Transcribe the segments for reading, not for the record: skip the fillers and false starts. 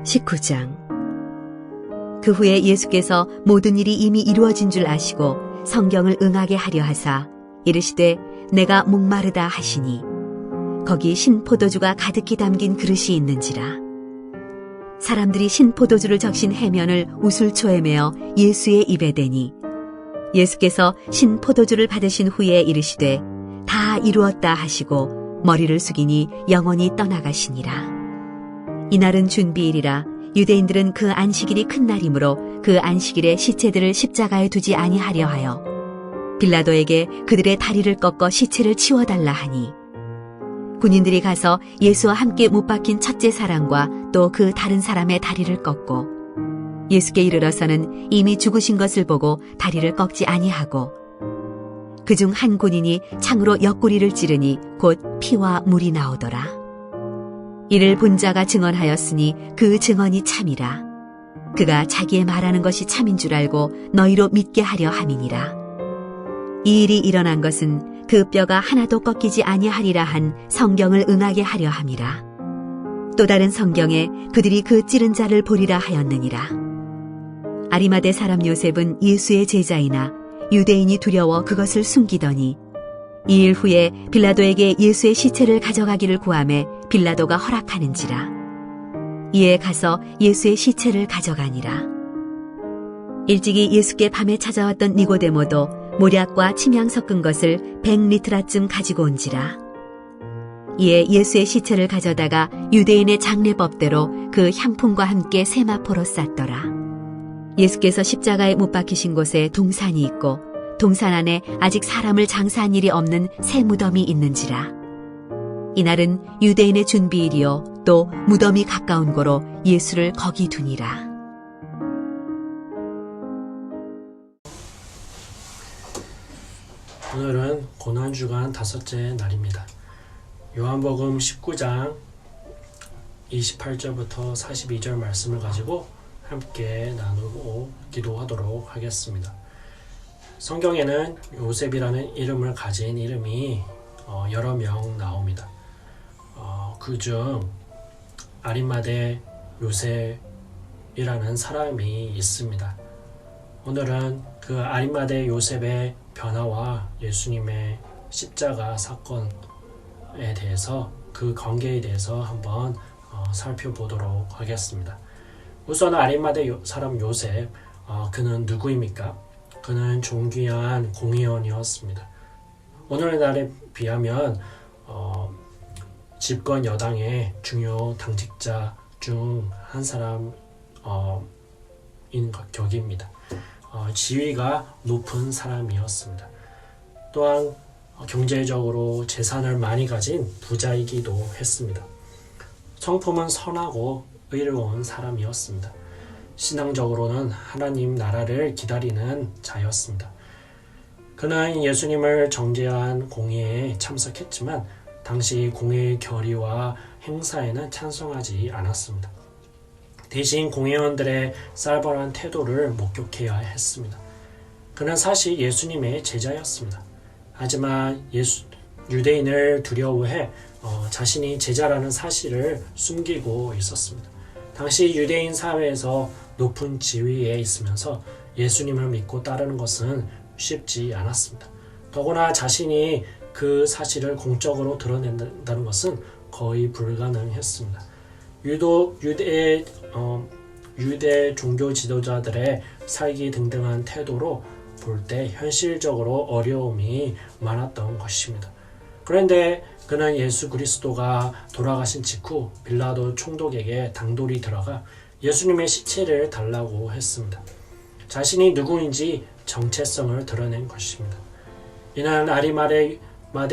19장. 그 후에 예수께서 모든 일이 이미 이루어진 줄 아시고 성경을 응하게 하려 하사 이르시되 내가 목마르다 하시니 거기 신포도주가 가득히 담긴 그릇이 있는지라. 사람들이 신포도주를 적신 해면을 우슬초에 메어 예수의 입에 대니 예수께서 신포도주를 받으신 후에 이르시되 다 이루었다 하시고 머리를 숙이니 영원히 떠나가시니라. 이날은 준비일이라 유대인들은 그 안식일이 큰 날이므로 그 안식일에 시체들을 십자가에 두지 아니하려 하여 빌라도에게 그들의 다리를 꺾어 시체를 치워달라 하니 군인들이 가서 예수와 함께 못 박힌 첫째 사람과 또 그 다른 사람의 다리를 꺾고 예수께 이르러서는 이미 죽으신 것을 보고 다리를 꺾지 아니하고 그중 한 군인이 창으로 옆구리를 찌르니 곧 피와 물이 나오더라. 이를 본 자가 증언하였으니 그 증언이 참이라. 그가 자기의 말하는 것이 참인 줄 알고 너희로 믿게 하려 함이니라. 이 일이 일어난 것은 그 뼈가 하나도 꺾이지 아니하리라 한 성경을 응하게 하려 함이라. 또 다른 성경에 그들이 그 찌른 자를 보리라 하였느니라. 아리마대 사람 요셉은 예수의 제자이나 유대인이 두려워 그것을 숨기더니 2일 후에 빌라도에게 예수의 시체를 가져가기를 구하매 빌라도가 허락하는지라. 이에 가서 예수의 시체를 가져가니라. 일찍이 예수께 밤에 찾아왔던 니고데모도 모략과 침향 섞은 것을 100리트라쯤 가지고 온지라. 이에 예수의 시체를 가져다가 유대인의 장례법대로 그 향품과 함께 세마포로 쌌더라. 예수께서 십자가에 못 박히신 곳에 동산이 있고 동산 안에 아직 사람을 장사한 일이 없는 새 무덤이 있는지라. 이날은 유대인의 준비일이요 또 무덤이 가까운 고로 예수를 거기 두니라. 오늘은 고난주간 다섯째 날입니다. 요한복음 19장 28절부터 42절 말씀을 가지고 함께 나누고 기도하도록 하겠습니다. 성경에는 요셉이라는 이름을 가진 이름이 여러 명 나옵니다. 그중 아리마대 요셉이라는 사람이 있습니다. 오늘은 그 아리마대 요셉의 변화와 예수님의 십자가 사건에 대해서 그 관계에 대해서 한번 살펴보도록 하겠습니다. 우선 아리마대 사람 요셉, 그는 누구입니까? 그는 존귀한 공의원이었습니다. 오늘날에 비하면 집권 여당의 중요 당직자 중 한 사람인 격입니다. 지위가 높은 사람이었습니다. 또한 경제적으로 재산을 많이 가진 부자이기도 했습니다. 성품은 선하고 의로운 사람이었습니다. 신앙적으로는 하나님 나라를 기다리는 자였습니다. 그는 예수님을 정죄한 공회에 참석했지만 당시 공회의 결의와 행사에는 찬성하지 않았습니다. 대신 공회원들의 살벌한 태도를 목격해야 했습니다. 그는 사실 예수님의 제자였습니다. 하지만 유대인을 두려워해 자신이 제자라는 사실을 숨기고 있었습니다. 당시 유대인 사회에서 높은 지위에 있으면서 예수님을 믿고 따르는 것은 쉽지 않았습니다. 더구나 자신이 그 사실을 공적으로 드러낸다는 것은 거의 불가능했습니다. 유대 종교 지도자들의 살기 등등한 태도로 볼 때 현실적으로 어려움이 많았던 것입니다. 그런데 그는 예수 그리스도가 돌아가신 직후 빌라도 총독에게 당돌이 들어가 예수님의 시체를 달라고 했습니다. 자신이 누구인지 정체성을 드러낸 것입니다. 이는 아리마대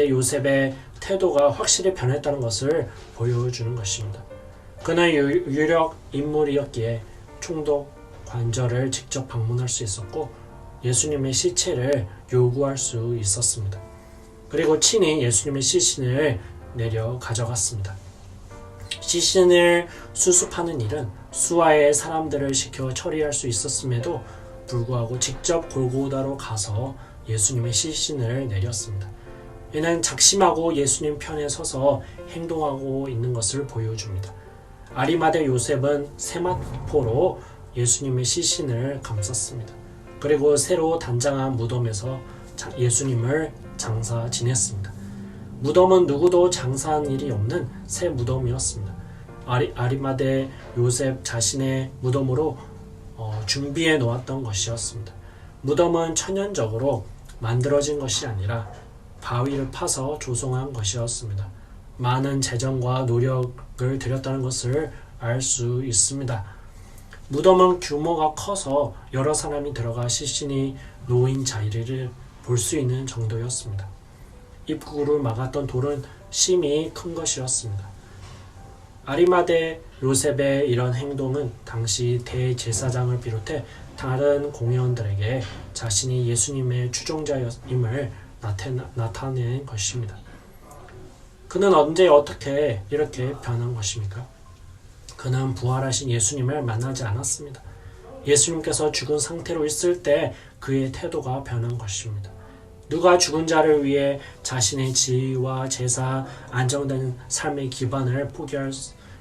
요셉의 태도가 확실히 변했다는 것을 보여주는 것입니다. 그는 유력 인물이었기에 총독 관저를 직접 방문할 수 있었고 예수님의 시체를 요구할 수 있었습니다. 그리고 친히 예수님의 시신을 내려 가져갔습니다. 시신을 수습하는 일은 수하의 사람들을 시켜 처리할 수 있었음에도 불구하고 직접 골고다로 가서 예수님의 시신을 내렸습니다. 이는 작심하고 예수님 편에 서서 행동하고 있는 것을 보여줍니다. 아리마대 요셉은 세마포로 예수님의 시신을 감쌌습니다. 그리고 새로 단장한 무덤에서 예수님을 장사 지냈습니다. 무덤은 누구도 장사한 일이 없는 새 무덤이었습니다. 아리마대 요셉 자신의 무덤으로 준비해 놓았던 것이었습니다. 무덤은 천연적으로 만들어진 것이 아니라 바위를 파서 조성한 것이었습니다. 많은 재정과 노력을 들였다는 것을 알 수 있습니다. 무덤은 규모가 커서 여러 사람이 들어가 시신이 놓인 자리를 볼 수 있는 정도였습니다. 입구를 막았던 돌은 심히 큰 것이었습니다. 아리마대 요셉의 이런 행동은 당시 대제사장을 비롯해 다른 공회원들에게 자신이 예수님의 추종자임을 나타낸 것입니다. 그는 언제 어떻게 이렇게 변한 것입니까? 그는 부활하신 예수님을 만나지 않았습니다. 예수님께서 죽은 상태로 있을 때 그의 태도가 변한 것입니다. 누가 죽은 자를 위해 자신의 지위와 제사, 안정된 삶의 기반을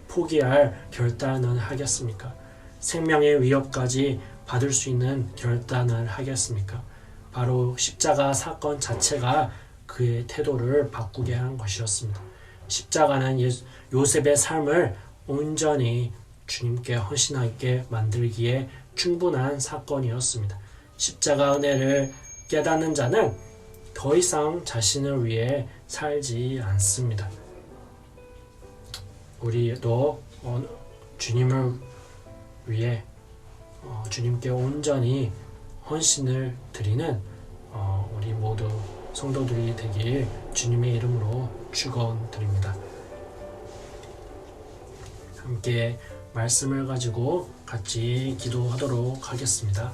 포기할 결단을 하겠습니까? 생명의 위협까지 받을 수 있는 결단을 하겠습니까? 바로 십자가 사건 자체가 그의 태도를 바꾸게 한 것이었습니다. 십자가는 요셉의 삶을 온전히 주님께 헌신하게 만들기에 충분한 사건이었습니다. 십자가 은혜를 깨닫는 자는 더 이상 자신을 위해 살지 않습니다. 우리도 주님을 위해 주님께 온전히 헌신을 드리는 우리 모두 성도들이 되길 주님의 이름으로 축원드립니다. 함께 말씀을 가지고 같이 기도하도록 하겠습니다.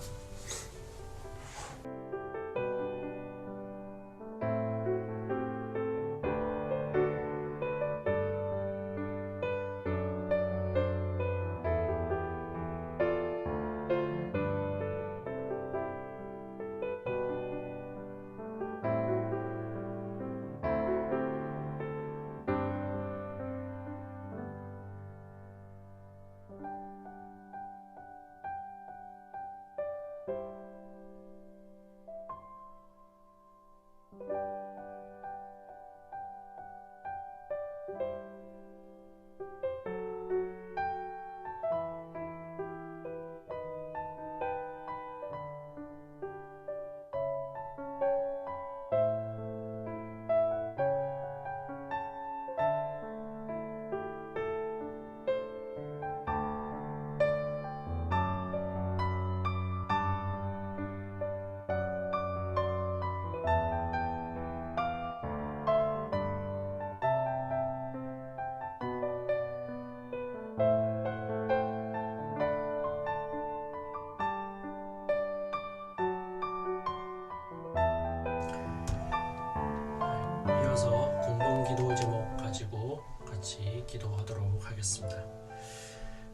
이어서 공동기도 제목 가지고 같이 기도하도록 하겠습니다.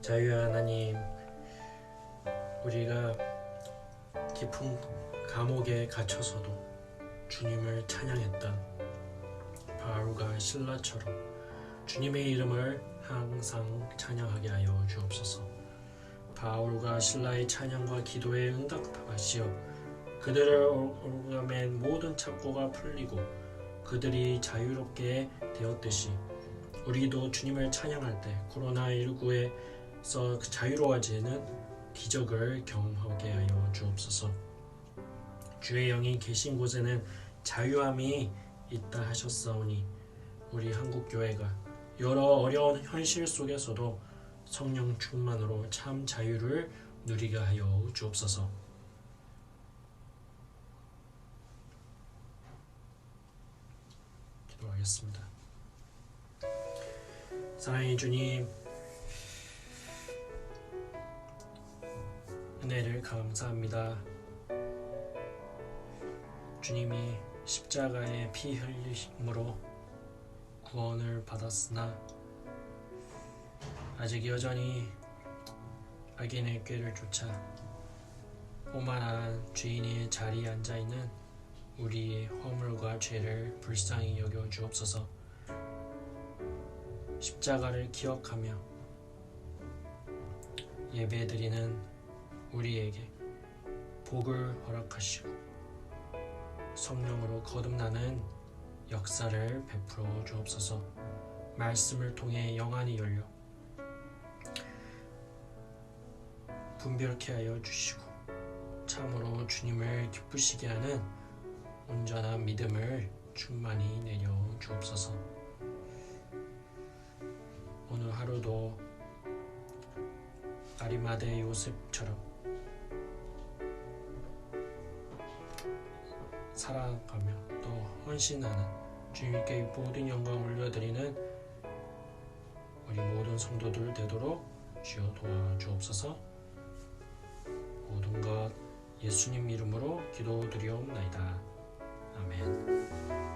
자유 하나님, 우리가 깊은 감옥에 갇혀서도 주님을 찬양했던 바울과 실라처럼 주님의 이름을 항상 찬양하게 하여 주옵소서. 바울과 실라의 찬양과 기도에 응답하시어 그들을 오감의 모든 착고가 풀리고 그들이 자유롭게 되었듯이 우리도 주님을 찬양할 때 코로나19에서 자유로워지는 기적을 경험하게 하여 주옵소서. 주의 영이 계신 곳에는 자유함이 있다 하셨사오니 우리 한국교회가 여러 어려운 현실 속에서도 성령 충만으로 참 자유를 누리게 하여 주옵소서. 기도하겠습니다. 사랑의 주님, 은혜를 감사합니다. 주님이 십자가의 피 흘리심으로 구원을 받았으나 아직 여전히 악인의 꾀를 쫓아 오만한 죄인의 자리에 앉아있는 우리의 허물과 죄를 불쌍히 여겨 주옵소서. 십자가를 기억하며 예배드리는 우리에게 복을 허락하시고 성령으로 거듭나는 역사를 베풀어 주옵소서. 말씀을 통해 영안이 열려 분별케 하여 주시고 참으로 주님을 기쁘시게 하는 온전한 믿음을 충만히 내려 주옵소서. 오늘 하루도 아리마대 요셉처럼 살아가며 또 헌신하는 주님께 모든 영광 올려드리는 우리 모든 성도들 되도록 주여 도와주옵소서. 모든 것 예수님 이름으로 기도드리옵나이다. 아멘.